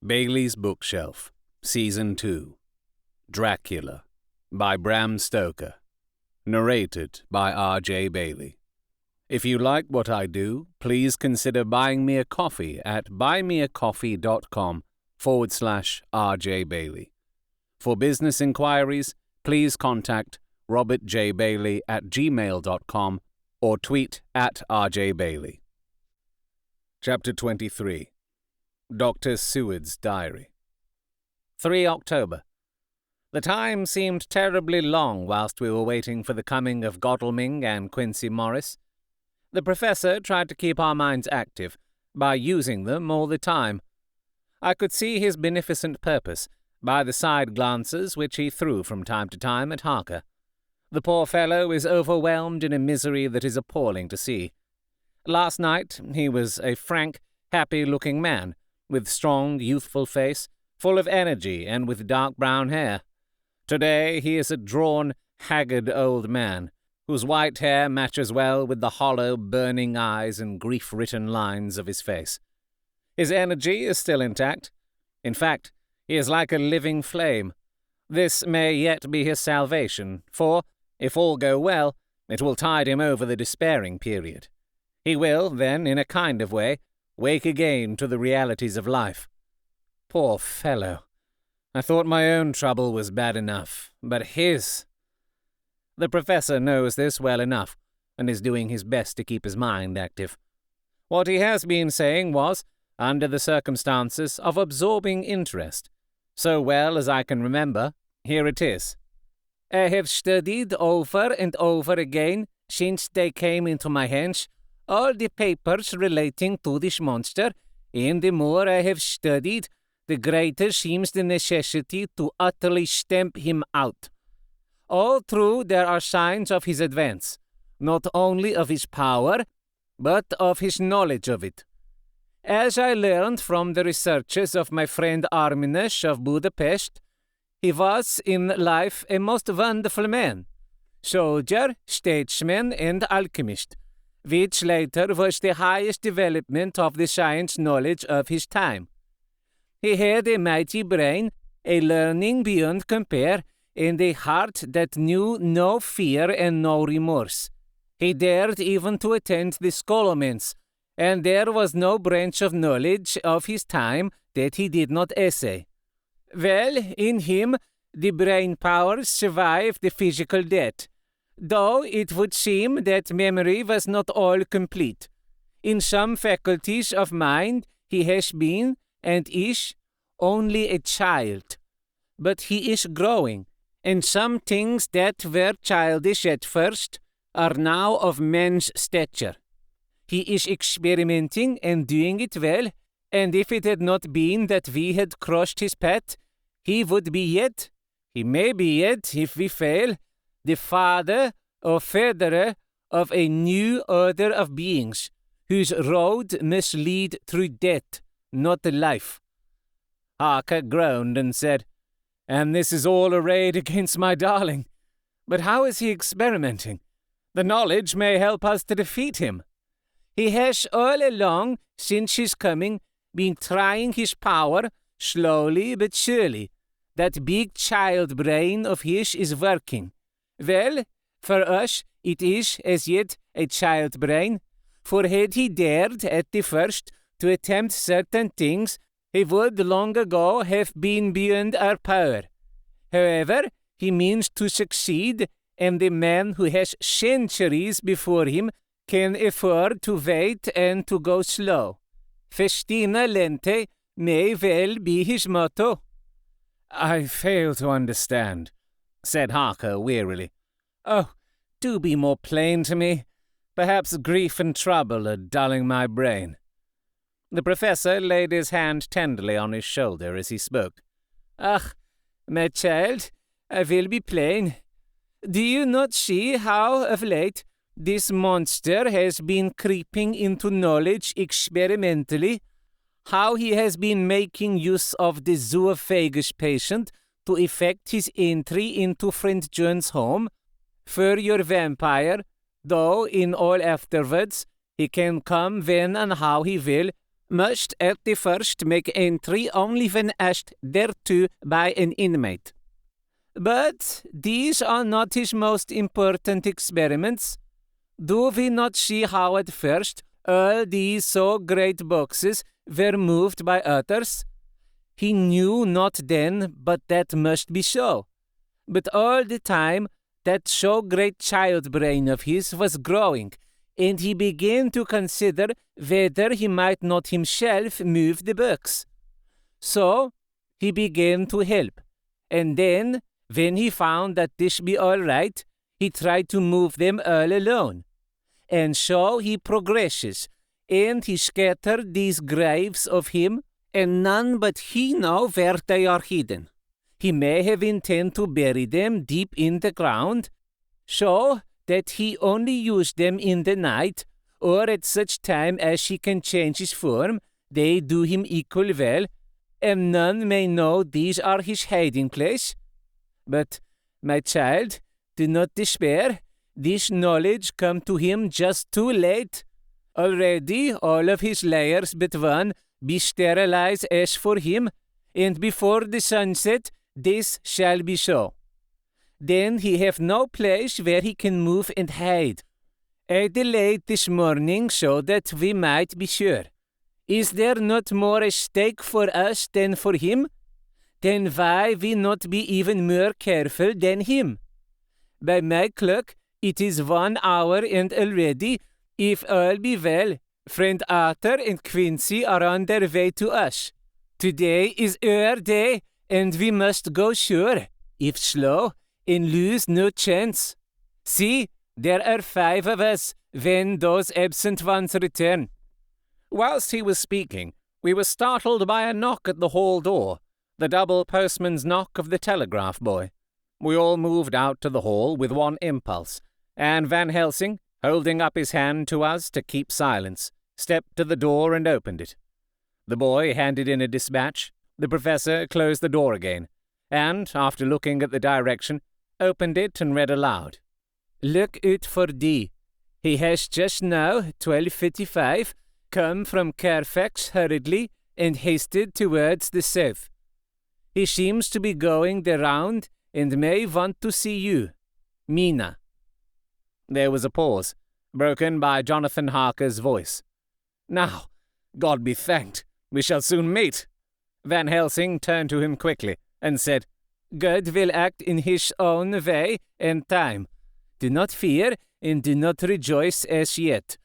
Bailey's Bookshelf, Season 2, Dracula, by Bram Stoker, narrated by R.J. Bailey. If you like what I do, please consider buying me a coffee at buymeacoffee.com/R.J. Bailey. For business inquiries, please contact Robert J. Bailey at gmail.com or tweet at R.J. Bailey. Chapter 23. Dr. Seward's Diary. 3 October. The time seemed terribly long whilst we were waiting for the coming of Godalming and Quincey Morris. The professor tried to keep our minds active by using them all the time. I could see his beneficent purpose by the side glances which he threw from time to time at Harker. The poor fellow is overwhelmed in a misery that is appalling to see. Last night he was a frank, happy-looking man, with strong, youthful face, full of energy and with dark brown hair. Today he is a drawn, haggard old man, whose white hair matches well with the hollow, burning eyes and grief-written lines of his face. His energy is still intact. In fact, he is like a living flame. This may yet be his salvation, for, if all go well, it will tide him over the despairing period. He will, then, in a kind of way, wake again to the realities of life. Poor fellow! I thought my own trouble was bad enough, but his— The professor knows this well enough, and is doing his best to keep his mind active. What he has been saying was, under the circumstances, of absorbing interest. So well as I can remember, here it is. I have studied over and over again, since they came into my hands, all the papers relating to this monster, and the more I have studied, the greater seems the necessity to utterly stamp him out. All through there are signs of his advance, not only of his power, but of his knowledge of it. As I learned from the researches of my friend Arminius of Budapest, he was in life a most wonderful man, soldier, statesman, and alchemist, which later was the highest development of the science knowledge of his time. He had a mighty brain, a learning beyond compare, and a heart that knew no fear and no remorse. He dared even to attend the scholomance, and there was no branch of knowledge of his time that he did not essay. Well, in him, the brain powers survived the physical death, though it would seem that memory was not all complete. In some faculties of mind he has been, and is, only a child. But he is growing, and some things that were childish at first are now of man's stature. He is experimenting and doing it well, and if it had not been that we had crossed his path, he would be yet, he may be yet, if we fail, the father or furtherer of a new order of beings, whose road must lead through death, not life. Harker groaned and said, "And this is all arrayed against my darling. But how is he experimenting? The knowledge may help us to defeat him." "He has all along, since his coming, been trying his power, slowly but surely. That big child brain of his is working. Well, for us it is, as yet, a child brain, for had he dared, at the first, to attempt certain things, he would long ago have been beyond our power. However, he means to succeed, and the man who has centuries before him can afford to wait and to go slow. Festina lente may well be his motto." "I fail to understand," said Harker wearily. "Oh, do be more plain to me. Perhaps grief and trouble are dulling my brain." The professor laid his hand tenderly on his shoulder as he spoke. "Ah, my child, I will be plain. Do you not see how, of late, this monster has been creeping into knowledge experimentally? How he has been making use of the zoophagous patient to effect his entry into friend John's home? For your vampire, though in all afterwards he can come when and how he will, must at the first make entry only when asked thereto by an inmate. But these are not his most important experiments. Do we not see how at first all these so great boxes were moved by others? He knew not then but that must be so. But all the time that so great child brain of his was growing, and he began to consider whether he might not himself move the books. So he began to help, and then, when he found that this be all right, he tried to move them all alone. And so he progresses, and he scattered these graves of him, and none but he know where they are hidden. He may have intended to bury them deep in the ground, so that he only used them in the night, or at such time as he can change his form, they do him equal well, and none may know these are his hiding place. But, my child, do not despair. This knowledge come to him just too late. Already all of his layers but one be sterilized as for him, and before the sunset this shall be so. Then he have no place where he can move and hide. I delayed this morning so that we might be sure. Is there not more at stake for us than for him? Then why we not be even more careful than him? By my clock, it is 1 hour and already, if all be well, friend Arthur and Quincy are on their way to us. Today is our day, and we must go sure, if slow, and lose no chance. See, there are 5 of us when those absent ones return. Whilst he was speaking, we were startled by a knock at the hall door, the double postman's knock of the telegraph boy. We all moved out to the hall with one impulse, and Van Helsing, holding up his hand to us to keep silence, stepped to the door and opened it. The boy handed in a dispatch. The professor closed the door again, and, after looking at the direction, opened it and read aloud. Look out for D. He has just now, 12:55, come from Carfax hurriedly and hasted towards the south. He seems to be going the round and may want to see you. Mina. There was a pause, broken by Jonathan Harker's voice. Now, God be thanked, we shall soon meet. Van Helsing turned to him quickly and said, God will act in his own way and time. Do not fear and do not rejoice as yet.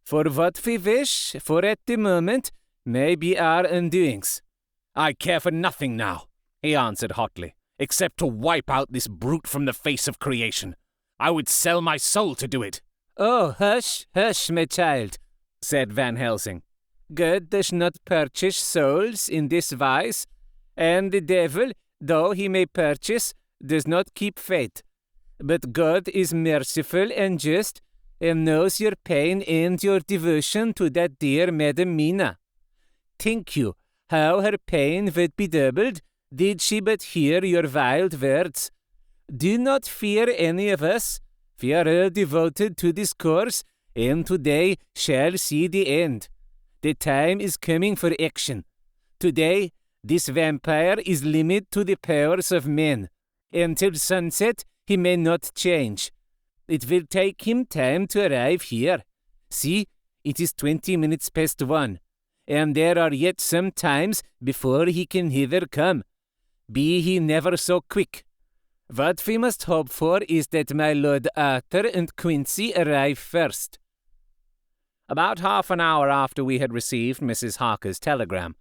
For what we wish for at the moment may be our undoings. I care for nothing now, he answered hotly, except to wipe out this brute from the face of creation. I would sell my soul to do it. Oh, hush, hush, my child, said Van Helsing. God does not purchase souls in this wise, and the devil, though he may purchase, does not keep faith. But God is merciful and just, and knows your pain and your devotion to that dear Madam Mina. Think you how her pain would be doubled, did she but hear your wild words? Do not fear any of us. We are all devoted to this course, and today shall see the end. The time is coming for action. Today, this vampire is limited to the powers of men. Until sunset, he may not change. It will take him time to arrive here. See, it is 20 minutes past 1, and there are yet some times before he can hither come. Be he never so quick. What we must hope for is that my Lord Arthur and Quincy arrive first. About half an hour after we had received Mrs. Harker's telegram,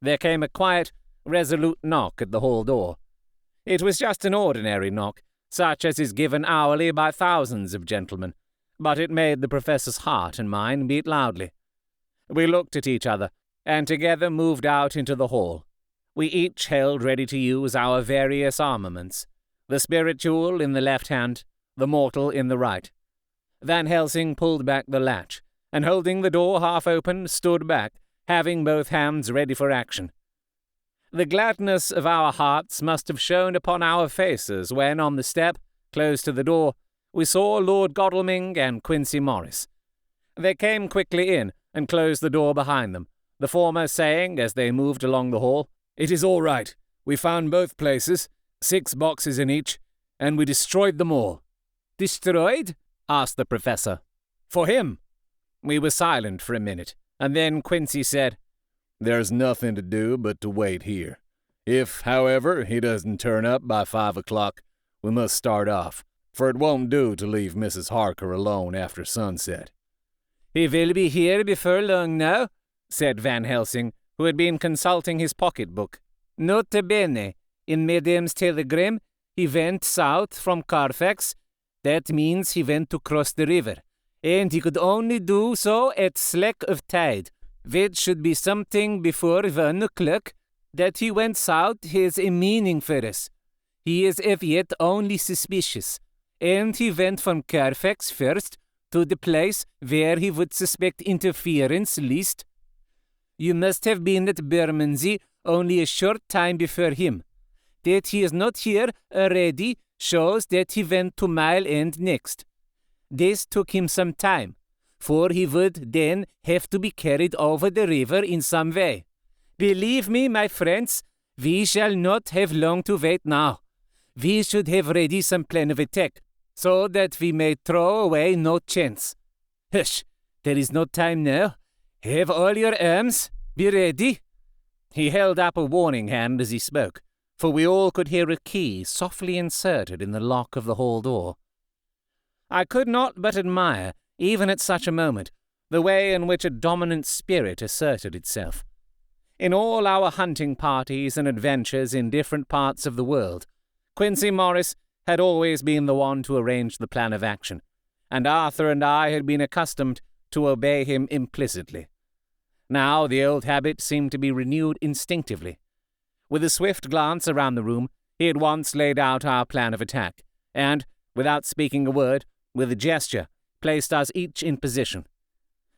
there came a quiet, resolute knock at the hall door. It was just an ordinary knock, such as is given hourly by thousands of gentlemen, but it made the professor's heart and mine beat loudly. We looked at each other, and together moved out into the hall. We each held ready to use our various armaments, the spiritual in the left hand, the mortal in the right. Van Helsing pulled back the latch, and holding the door half open, stood back, having both hands ready for action. The gladness of our hearts must have shone upon our faces when, on the step, close to the door, we saw Lord Godalming and Quincy Morris. They came quickly in and closed the door behind them, the former saying as they moved along the hall. "It is all right. We found both places, 6 boxes in each, and we destroyed them all." "Destroyed?" asked the professor. "For him." We were silent for a minute, and then Quincy said, "There's nothing to do but to wait here. If, however, he doesn't turn up by 5 o'clock, we must start off, for it won't do to leave Mrs. Harker alone after sunset." "He will be here before long now," said Van Helsing, who had been consulting his pocketbook. "Nota bene, in Madame's telegram, he went south from Carfax. That means he went to cross the river, and he could only do so at slack of tide, which should be something before 1 o'clock. That he went south has a meaning for us. He is as yet only suspicious, and he went from Carfax first to the place where he would suspect interference least. You must have been at Bermondsey only a short time before him. That he is not here already shows that he went to Mile End next. This took him some time, for he would then have to be carried over the river in some way. Believe me, my friends, we shall not have long to wait now. We should have ready some plan of attack, so that we may throw away no chance. Hush, there is no time now. Have all your arms. Be ready." He held up a warning hand as he spoke, for we all could hear a key softly inserted in the lock of the hall door. I could not but admire, even at such a moment, the way in which a dominant spirit asserted itself. In all our hunting parties and adventures in different parts of the world, Quincy Morris had always been the one to arrange the plan of action, and Arthur and I had been accustomed to obey him implicitly. Now the old habit seemed to be renewed instinctively. With a swift glance around the room, he at once laid out our plan of attack, and, without speaking a word, with a gesture, placed us each in position.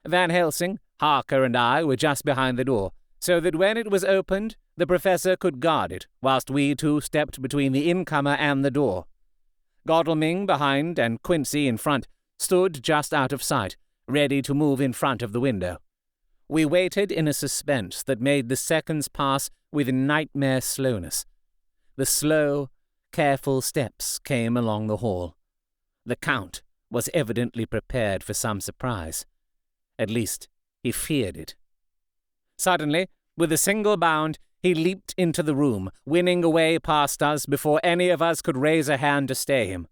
Van Helsing, Harker, and I were just behind the door, so that when it was opened, the professor could guard it, whilst we two stepped between the incomer and the door. Godalming behind and Quincy in front stood just out of sight, ready to move in front of the window. We waited in a suspense that made the seconds pass with nightmare slowness. The slow, careful steps came along the hall. The Count was evidently prepared for some surprise. At least, he feared it. Suddenly, with a single bound, he leaped into the room, winning away past us before any of us could raise a hand to stay him.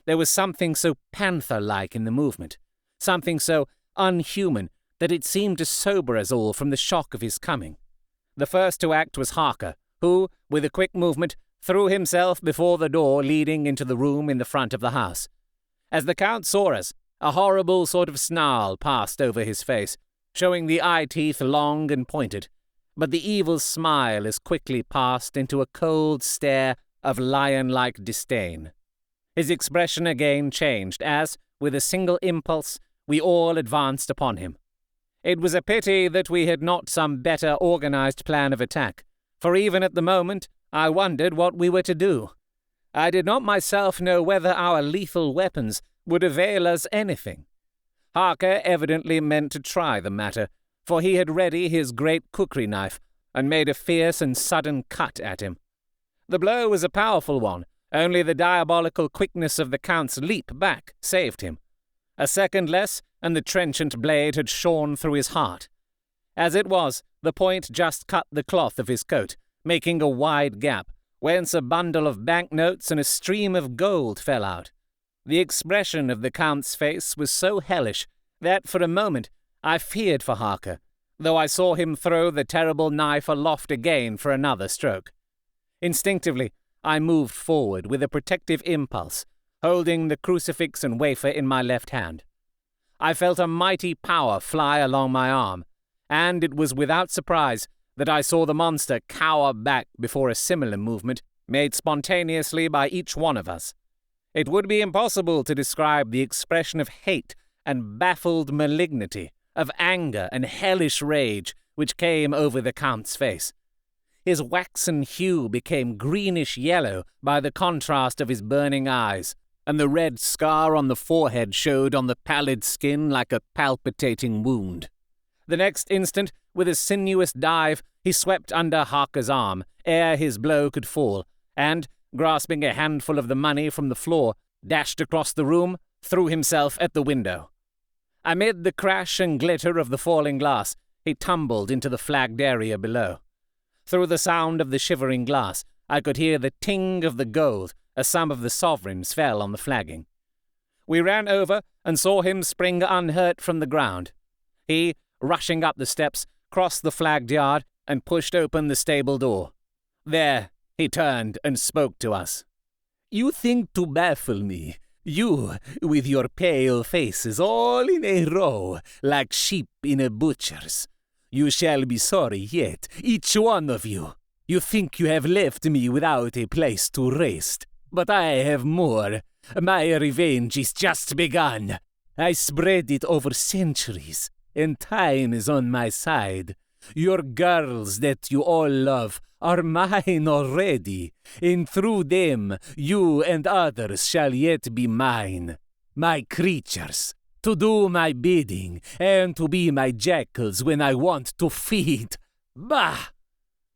There was something so panther-like in the movement, something so unhuman, that it seemed to sober us all from the shock of his coming. The first to act was Harker, who, with a quick movement, threw himself before the door leading into the room in the front of the house. As the Count saw us, a horrible sort of snarl passed over his face, showing the eye-teeth long and pointed, but the evil smile as quickly passed into a cold stare of lion-like disdain. His expression again changed as, with a single impulse, we all advanced upon him. It was a pity that we had not some better organized plan of attack, for even at the moment I wondered what we were to do. I did not myself know whether our lethal weapons would avail us anything. Harker evidently meant to try the matter, for he had ready his great cookery knife, and made a fierce and sudden cut at him. The blow was a powerful one, only the diabolical quickness of the Count's leap back saved him. A second less, and the trenchant blade had shorn through his heart. As it was, the point just cut the cloth of his coat, making a wide gap, whence a bundle of banknotes and a stream of gold fell out. The expression of the Count's face was so hellish that for a moment I feared for Harker, though I saw him throw the terrible knife aloft again for another stroke. Instinctively, I moved forward with a protective impulse, holding the crucifix and wafer in my left hand. I felt a mighty power fly along my arm, and it was without surprise that I saw the monster cower back before a similar movement made spontaneously by each one of us. It would be impossible to describe the expression of hate and baffled malignity, of anger and hellish rage which came over the Count's face. His waxen hue became greenish-yellow by the contrast of his burning eyes, and the red scar on the forehead showed on the pallid skin like a palpitating wound. The next instant With a sinuous dive, he swept under Harker's arm ere his blow could fall, and, grasping a handful of the money from the floor, dashed across the room, threw himself at the window. Amid the crash and glitter of the falling glass, he tumbled into the flagged area below. Through the sound of the shivering glass, I could hear the ting of the gold as some of the sovereigns fell on the flagging. We ran over and saw him spring unhurt from the ground. He, rushing up the steps, crossed the flagged yard and pushed open the stable door. There, he turned and spoke to us. "You think to baffle me, you, with your pale faces all in a row, like sheep in a butcher's. You shall be sorry yet, each one of you. You think you have left me without a place to rest, but I have more. My revenge is just begun. I spread it over centuries, and time is on my side. Your girls that you all love are mine already, and through them you and others shall yet be mine. My creatures, to do my bidding, and to be my jackals when I want to feed. Bah!"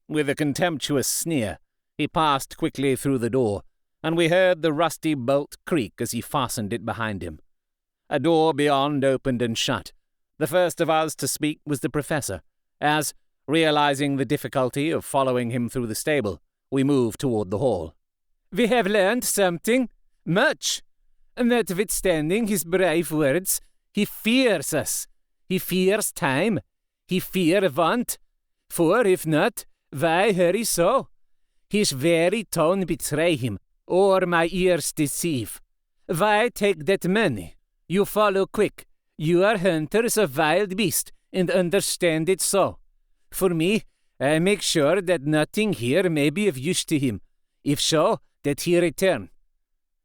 With a contemptuous sneer, he passed quickly through the door, and we heard the rusty bolt creak as he fastened it behind him. A door beyond opened and shut. The first of us to speak was the professor, as, realizing the difficulty of following him through the stable, we moved toward the hall. "We have learned something, much. Notwithstanding his brave words, he fears us. He fears time. He fears want. For if not, why hurry so? His very tone betray him, or my ears deceive. Why take that money? You follow quick. You are hunters of wild beast, and understand it so. For me, I make sure that nothing here may be of use to him. If so, that he return."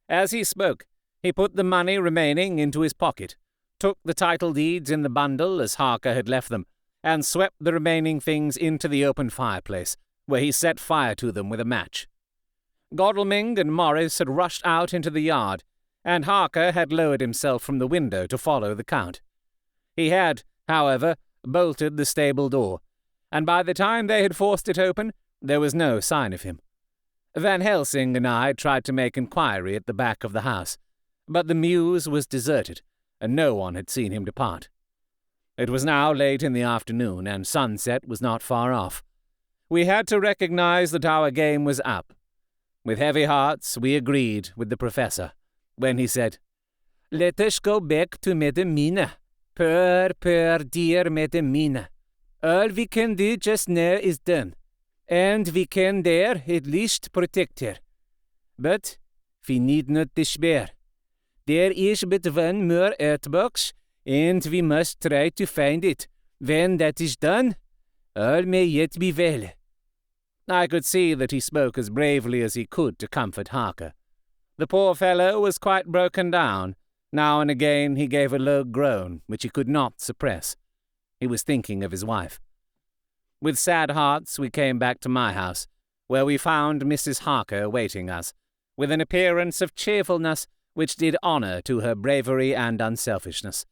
As he spoke, he put the money remaining into his pocket, took the title deeds in the bundle as Harker had left them, and swept the remaining things into the open fireplace, where he set fire to them with a match. Godalming and Morris had rushed out into the yard, and Harker had lowered himself from the window to follow the Count. He had, however, bolted the stable door, and by the time they had forced it open, there was no sign of him. Van Helsing and I tried to make inquiry at the back of the house, but the mews was deserted, and no one had seen him depart. It was now late in the afternoon, and sunset was not far off. We had to recognize that our game was up. With heavy hearts, we agreed with the professor, when he said, "Let us go back to Madam Mina. Poor, dear Madam Mina. All we can do just now is done, and we can there at least protect her. But we need not despair. There is but one more outbox, and we must try to find it. When that is done, all may yet be well." I could see that he spoke as bravely as he could to comfort Harker. The poor fellow was quite broken down. Now and again he gave a low groan, which he could not suppress. He was thinking of his wife. With sad hearts we came back to my house, where we found Mrs. Harker awaiting us, with an appearance of cheerfulness which did honor to her bravery and unselfishness.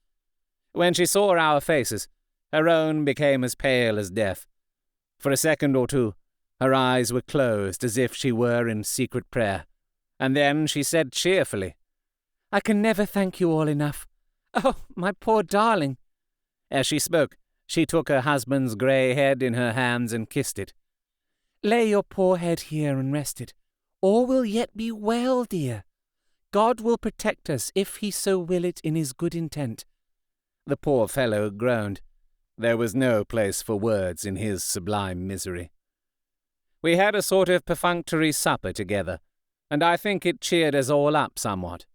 When she saw our faces, her own became as pale as death. For a second or two, her eyes were closed as if she were in secret prayer, and then she said cheerfully, "I can never thank you all enough. Oh, my poor darling." As she spoke, she took her husband's grey head in her hands and kissed it. "Lay your poor head here and rest it. All will yet be well, dear. God will protect us if he so will it in his good intent." The poor fellow groaned. There was no place for words in his sublime misery. We had a sort of perfunctory supper together, and I think it cheered us all up somewhat.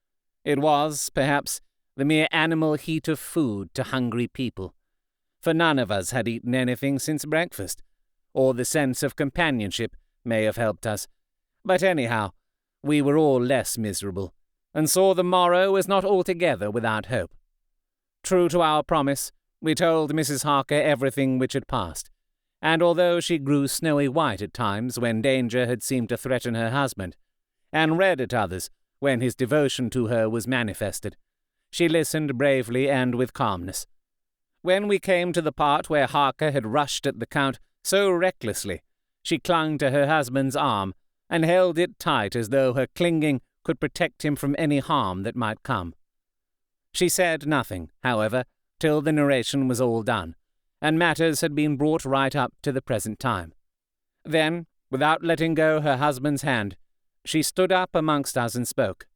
It was, perhaps, the mere animal heat of food to hungry people, for none of us had eaten anything since breakfast, or the sense of companionship may have helped us. But anyhow, we were all less miserable, and saw the morrow as not altogether without hope. True to our promise, we told Mrs. Harker everything which had passed, and although she grew snowy white at times when danger had seemed to threaten her husband, and red at others when his devotion to her was manifested, she listened bravely and with calmness. When we came to the part where Harker had rushed at the Count so recklessly, she clung to her husband's arm and held it tight as though her clinging could protect him from any harm that might come. She said nothing, however, till the narration was all done, and matters had been brought right up to the present time. Then, without letting go her husband's hand, she stood up amongst us and spoke.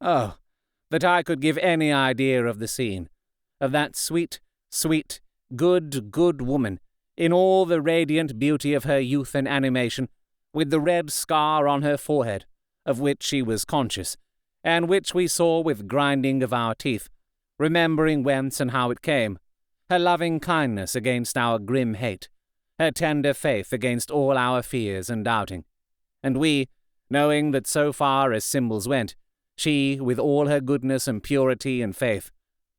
Oh, that I could give any idea of the scene, of that sweet, sweet, good woman, in all the radiant beauty of her youth and animation, with the red scar on her forehead, of which she was conscious, and which we saw with grinding of our teeth, remembering whence and how it came, her loving kindness against our grim hate, her tender faith against all our fears and doubting, and we, knowing that so far as symbols went, she, with all her goodness and purity and faith,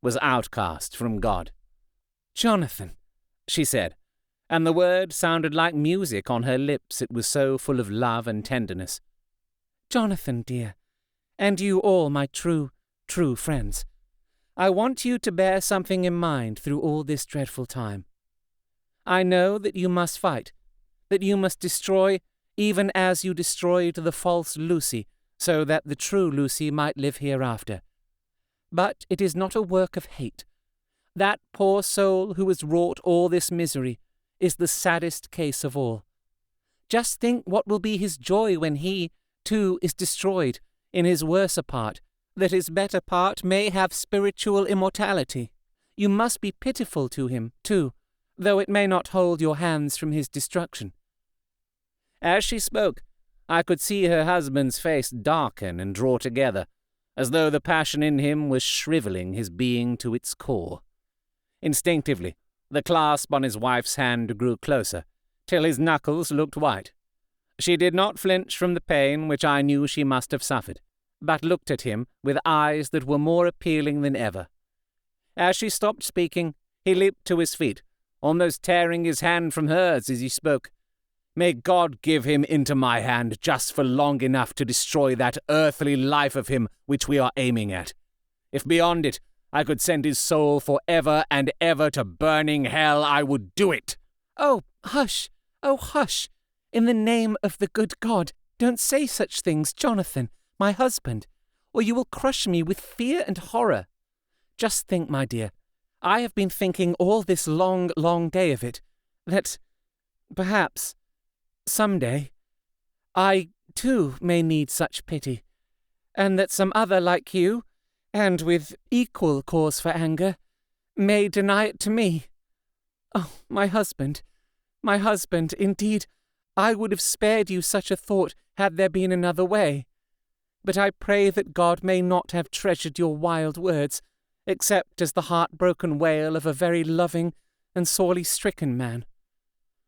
was outcast from God. "Jonathan," she said, and the word sounded like music on her lips, it was so full of love and tenderness. "Jonathan, dear, and you all my true friends, I want you to bear something in mind through all this dreadful time. I know that you must fight, that you must destroy even as you destroyed the false Lucy, so that the true Lucy might live hereafter. But it is not a work of hate. That poor soul who has wrought all this misery is the saddest case of all. Just think what will be his joy when he, too, is destroyed in his worser part, that his better part may have spiritual immortality. You must be pitiful to him, too, though it may not hold your hands from his destruction." As she spoke, I could see her husband's face darken and draw together, as though the passion in him was shrivelling his being to its core. Instinctively, the clasp on his wife's hand grew closer, till his knuckles looked white. She did not flinch from the pain which I knew she must have suffered, but looked at him with eyes that were more appealing than ever. As she stopped speaking, he leaped to his feet, almost tearing his hand from hers as he spoke. "May God give him into my hand just for long enough to destroy that earthly life of him which we are aiming at. If beyond it I could send his soul for ever and ever to burning hell, I would do it." "Oh, hush! Oh, hush! In the name of the good God, don't say such things, Jonathan, my husband, or you will crush me with fear and horror. Just think, my dear, I have been thinking all this long, long day of it, that perhaps some day I, too, may need such pity, and that some other like you, and with equal cause for anger, may deny it to me. Oh, my husband, indeed, I would have spared you such a thought had there been another way. But I pray that God may not have treasured your wild words, except as the heart-broken wail of a very loving and sorely stricken man.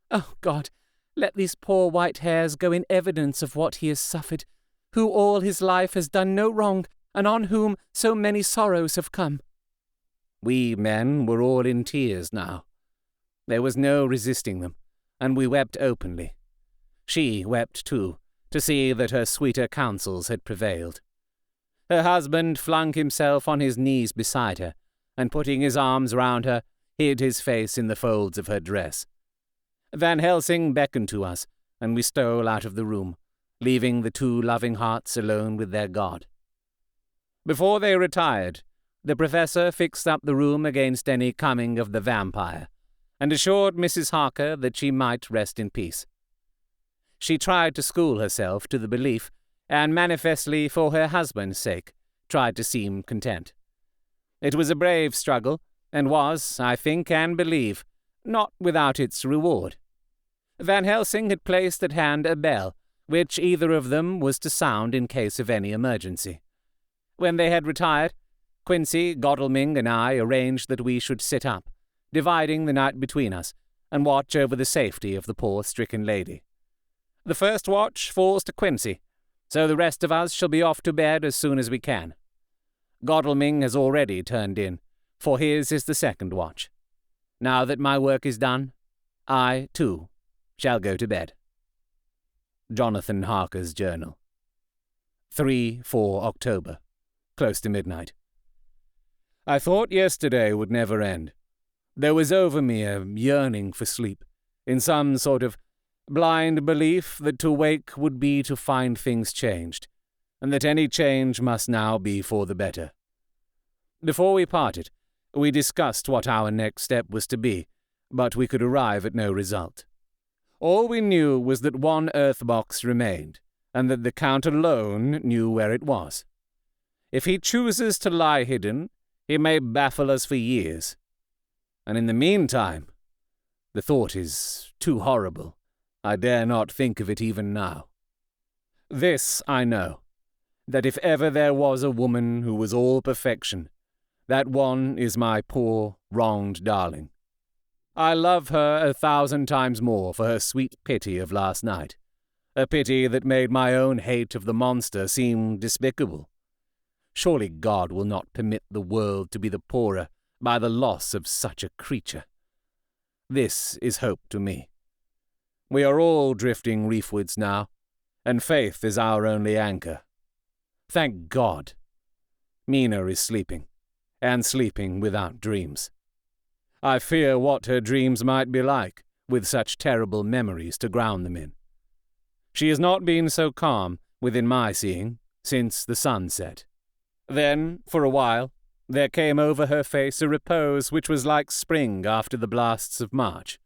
Oh, God, let these poor white hairs go in evidence of what he has suffered, who all his life has done no wrong, and on whom so many sorrows have come." We men were all in tears now. There was no resisting them, and we wept openly. She wept too, to see that her sweeter counsels had prevailed. Her husband flung himself on his knees beside her, and putting his arms round her, hid his face in the folds of her dress. Van Helsing beckoned to us, and we stole out of the room, leaving the two loving hearts alone with their God. Before they retired, the professor fixed up the room against any coming of the vampire, and assured Mrs. Harker that she might rest in peace. She tried to school herself to the belief, and manifestly for her husband's sake, tried to seem content. It was a brave struggle, and was, I think and believe, not without its reward. Van Helsing had placed at hand a bell, which either of them was to sound in case of any emergency. When they had retired, Quincy, Godalming, and I arranged that we should sit up, dividing the night between us, and watch over the safety of the poor stricken lady. The first watch falls to Quincy, so the rest of us shall be off to bed as soon as we can. Godalming has already turned in, for his is the second watch. Now that my work is done, I, too, shall go to bed. Jonathan Harker's Journal. 3-4 October, close to midnight. I thought yesterday would never end, There was over me a yearning for sleep, in some sort of blind belief that to wake would be to find things changed, and that any change must now be for the better. Before we parted, we discussed what our next step was to be, but we could arrive at no result. All we knew was that one earth box remained, and that the Count alone knew where it was. If he chooses to lie hidden, he may baffle us for years. And in the meantime, the thought is too horrible. I dare not think of it even now. This I know, that if ever there was a woman who was all perfection, that one is my poor, wronged darling. I love her 1,000 times more for her sweet pity of last night, a pity that made my own hate of the monster seem despicable. Surely God will not permit the world to be the poorer by the loss of such a creature. This is hope to me. We are all drifting reefwards now, and faith is our only anchor. Thank God. Mina is sleeping, and sleeping without dreams. I fear what her dreams might be like, with such terrible memories to ground them in. She has not been so calm, within my seeing, since the sun set. Then, for a while, there came over her face a repose which was like spring after the blasts of March.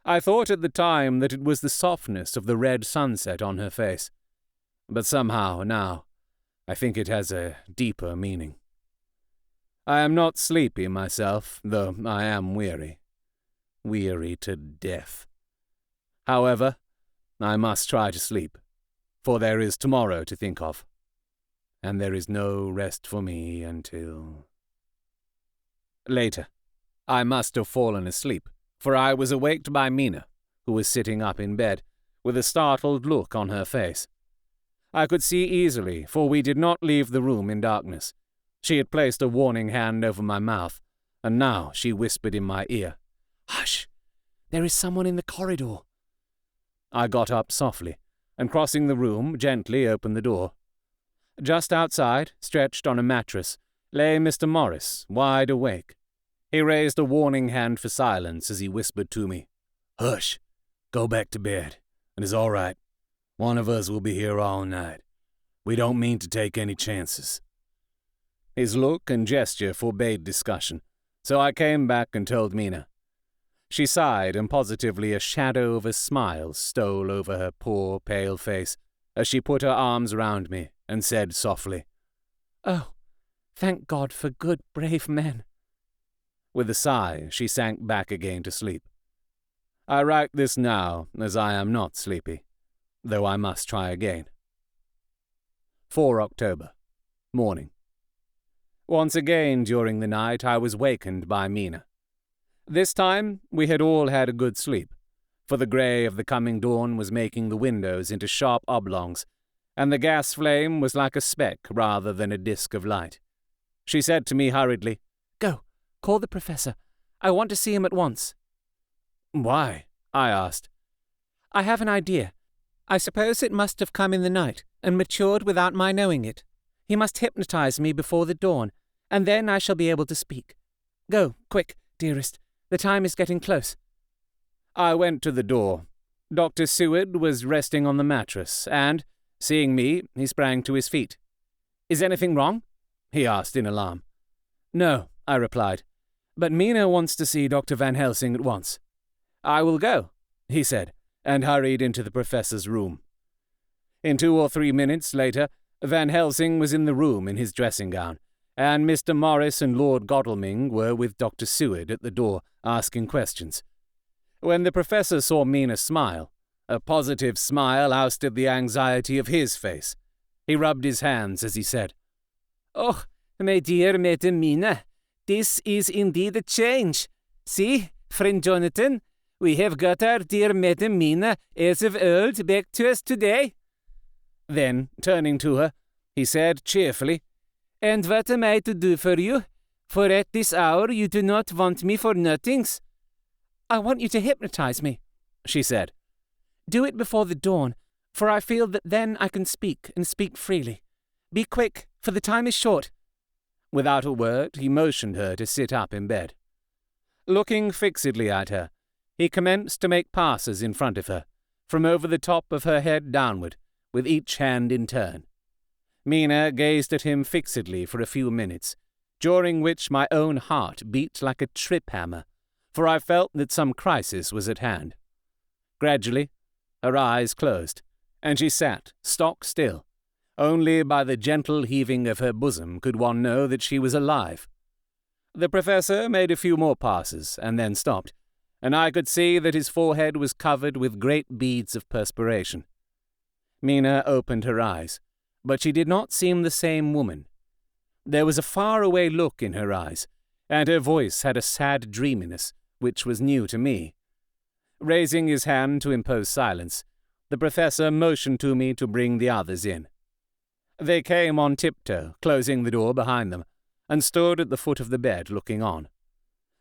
I thought at the time that it was the softness of the red sunset on her face, but somehow now I think it has a deeper meaning. I am not sleepy myself, though I am weary. Weary to death. However, I must try to sleep, for there is tomorrow to think of, and there is no rest for me until... Later, I must have fallen asleep, for I was awaked by Mina, who was sitting up in bed, with a startled look on her face. I could see easily, for we did not leave the room in darkness. She had placed a warning hand over my mouth, and now she whispered in my ear, "Hush! There is someone in the corridor." I got up softly, and crossing the room, gently opened the door. Just outside, stretched on a mattress, lay Mr. Morris, wide awake. He raised a warning hand for silence as he whispered to me, "Hush! Go back to bed. It is all right. One of us will be here all night. We don't mean to take any chances." His look and gesture forbade discussion, so I came back and told Mina. She sighed, and positively a shadow of a smile stole over her poor, pale face as she put her arms round me and said softly, "Oh, thank God for good, brave men." With a sigh, she sank back again to sleep. I write this now, as I am not sleepy, though I must try again. 4 October, morning. Once again during the night I was wakened by Mina. This time we had all had a good sleep, for the grey of the coming dawn was making the windows into sharp oblongs, and the gas flame was like a speck rather than a disk of light. She said to me hurriedly, "Go, call the professor. I want to see him at once." "Why?" I asked. "I have an idea. I suppose it must have come in the night and matured without my knowing it. He must hypnotize me before the dawn, and then I shall be able to speak. Go, quick, dearest. The time is getting close." I went to the door. Dr. Seward was resting on the mattress, and, seeing me, he sprang to his feet. "Is anything wrong?" he asked in alarm. "No," I replied, "but Mina wants to see Dr. Van Helsing at once." "I will go," he said, and hurried into the professor's room. In 2 or 3 minutes later, Van Helsing was in the room in his dressing gown, and Mr. Morris and Lord Godalming were with Dr. Seward at the door, asking questions. When the professor saw Mina smile, a positive smile ousted the anxiety of his face. He rubbed his hands as he said, "Oh, my dear Madam Mina, this is indeed a change. See, friend Jonathan, we have got our dear Madam Mina as of old back to us today." Then, turning to her, he said cheerfully, "And what am I to do for you? For at this hour you do not want me for nothings." "I want you to hypnotize me," she said. "Do it before the dawn, for I feel that then I can speak, and speak freely. Be quick, for the time is short." Without a word, he motioned her to sit up in bed. Looking fixedly at her, he commenced to make passes in front of her, from over the top of her head downward, with each hand in turn. Mina gazed at him fixedly for a few minutes, during which my own heart beat like a trip-hammer, for I felt that some crisis was at hand. Gradually, her eyes closed, and she sat stock still. Only by the gentle heaving of her bosom could one know that she was alive. The professor made a few more passes, and then stopped, and I could see that his forehead was covered with great beads of perspiration. Mina opened her eyes, but she did not seem the same woman. There was a far-away look in her eyes, and her voice had a sad dreaminess, which was new to me. Raising his hand to impose silence, the professor motioned to me to bring the others in. They came on tiptoe, closing the door behind them, and stood at the foot of the bed looking on.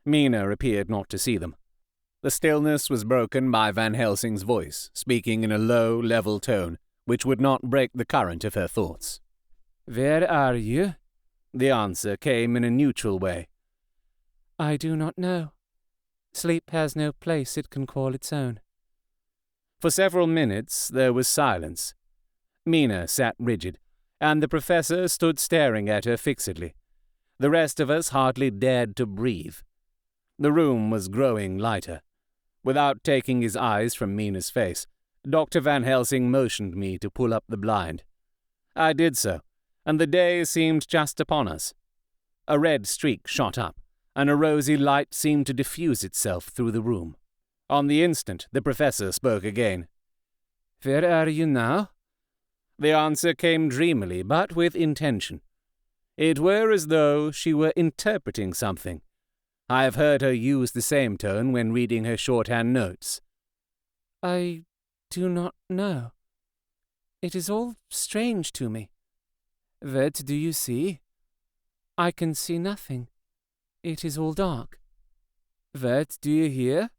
Mina appeared not to see them. The stillness was broken by Van Helsing's voice, speaking in a low, level tone, which would not break the current of her thoughts. "Where are you?" The answer came in a neutral way. "I do not know. Sleep has no place it can call its own." For several minutes there was silence. Mina sat rigid, and the professor stood staring at her fixedly. The rest of us hardly dared to breathe. The room was growing lighter. Without taking his eyes from Mina's face, Dr. Van Helsing motioned me to pull up the blind. I did so, and the day seemed just upon us. A red streak shot up, and a rosy light seemed to diffuse itself through the room. On the instant, the professor spoke again. "Where are you now?" The answer came dreamily, but with intention. It were as though she were interpreting something. I have heard her use the same tone when reading her shorthand notes. "I do not know. It is all strange to me. What do you see?" "I can see nothing. It is all dark." "What do you hear?"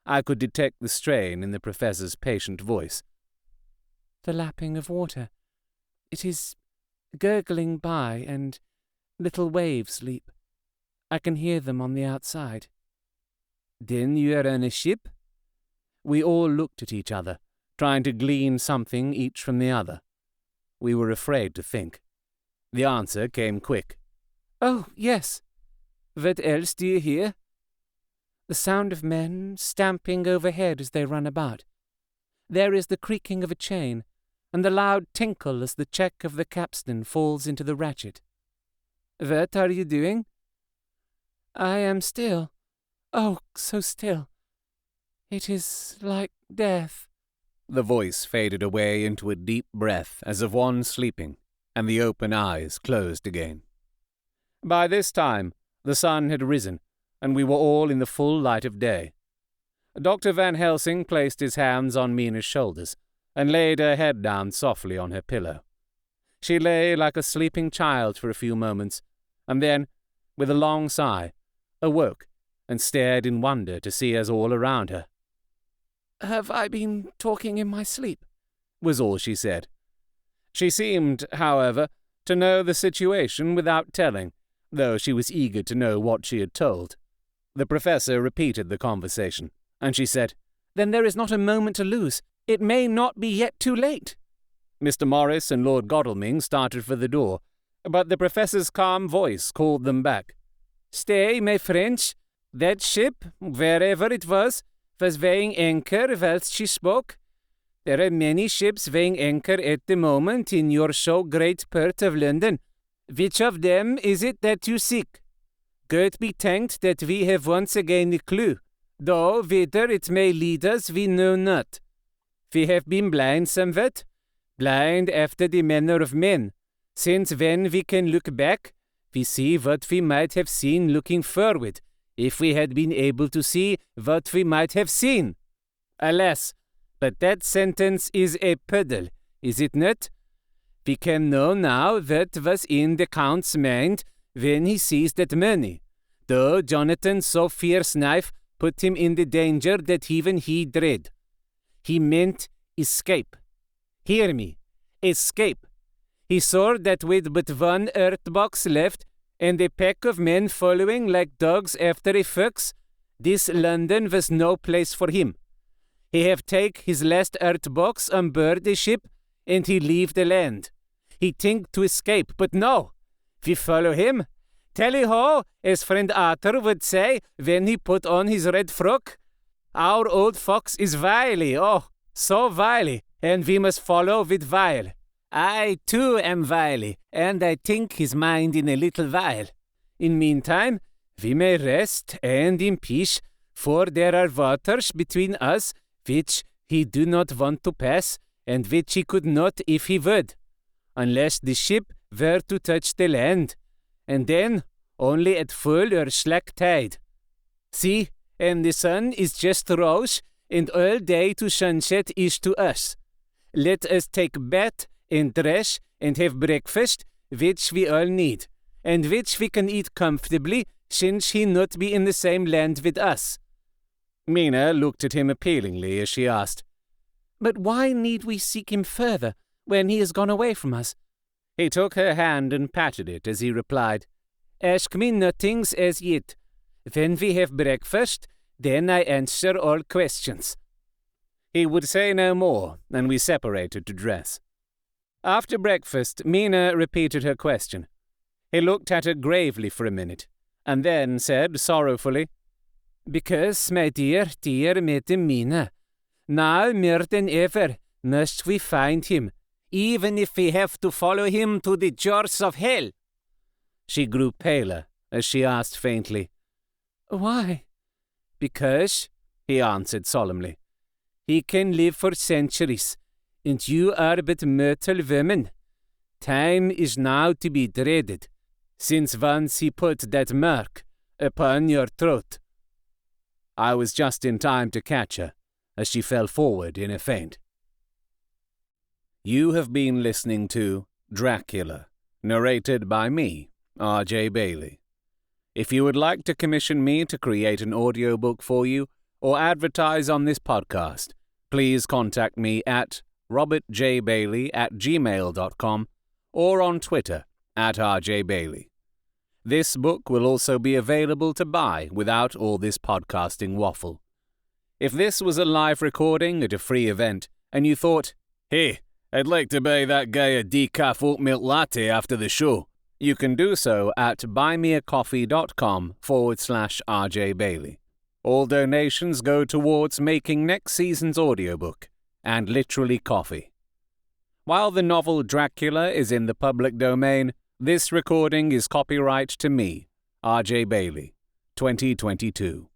I could detect the strain in the professor's patient voice. "The lapping of water. It is gurgling by, and little waves leap. I can hear them on the outside." "Then you are on a ship?" We all looked at each other, trying to glean something each from the other. We were afraid to think. The answer came quick. "Oh, yes. What else do you hear?" "The sound of men stamping overhead as they run about. There is the creaking of a chain, and the loud tinkle as the check of the capstan falls into the ratchet." "What are you doing?" "I am still. Oh, so still. It is like death." The voice faded away into a deep breath as of one sleeping, and the open eyes closed again. By this time, the sun had risen, and we were all in the full light of day. Dr. Van Helsing placed his hands on Mina's shoulders, and laid her head down softly on her pillow. She lay like a sleeping child for a few moments, and then, with a long sigh, awoke and stared in wonder to see us all around her. "Have I been talking in my sleep?" was all she said. She seemed, however, to know the situation without telling, though she was eager to know what she had told. The professor repeated the conversation, and she said, "Then there is not a moment to lose. It may not be yet too late." Mr. Morris and Lord Godalming started for the door, but the professor's calm voice called them back. "Stay, my friends. That ship, wherever it was weighing anchor whilst she spoke. There are many ships weighing anchor at the moment in your so great port of London. Which of them is it that you seek? God be thanked that we have once again a clue, though whither it may lead us we know not. We have been blind somewhat, blind after the manner of men, since when we can look back, we see what we might have seen looking forward, if we had been able to see what we might have seen. Alas, but that sentence is a puddle, is it not? We can know now what was in the Count's mind when he seized that money, though Jonathan's so fierce knife put him in the danger that even he dread. He meant escape. Hear me, escape. He saw that with but one earth box left, and a pack of men following like dogs after a fox, this London was no place for him. He have take his last earth box on board the ship, and he leave the land. He think to escape, but no. We follow him. Tally-ho, as friend Arthur would say when he put on his red frock. Our old fox is wily, oh, so wily, and we must follow with vile. I, too, am wily, and I think his mind in a little while. In meantime, we may rest and in peace, for there are waters between us which he do not want to pass, and which he could not if he would, unless the ship were to touch the land, and then only at full or slack tide. See, and the sun is just rose, and all day to sunset is to us. Let us take bath and dress and have breakfast, which we all need, and which we can eat comfortably, since he not be in the same land with us. Mina looked at him appealingly as she asked, But why need we seek him further, when he has gone away from us? He took her hand and patted it as he replied, Ask me nothings as yet. When we have breakfast, then I answer all questions. He would say no more, and we separated to dress. After breakfast, Mina repeated her question. He looked at her gravely for a minute, and then said sorrowfully, Because, my dear, dear Madam Mina, now more than ever must we find him, even if we have to follow him to the jaws of hell. She grew paler as she asked faintly, Why? Because, he answered solemnly, he can live for centuries, and you are but mortal women. Time is now to be dreaded, since once he put that mark upon your throat. I was just in time to catch her as she fell forward in a faint. You have been listening to Dracula, narrated by me, R.J. Bailey. If you would like to commission me to create an audiobook for you or advertise on this podcast, please contact me at robertjbailey@gmail.com or on Twitter @RJBailey. This book will also be available to buy without all this podcasting waffle. If this was a live recording at a free event and you thought, hey, I'd like to buy that guy a decaf oat milk latte after the show, you can do so at buymeacoffee.com/RJBailey. All donations go towards making next season's audiobook, and literally coffee. While the novel Dracula is in the public domain, this recording is copyright to me, R.J. Bailey, 2022.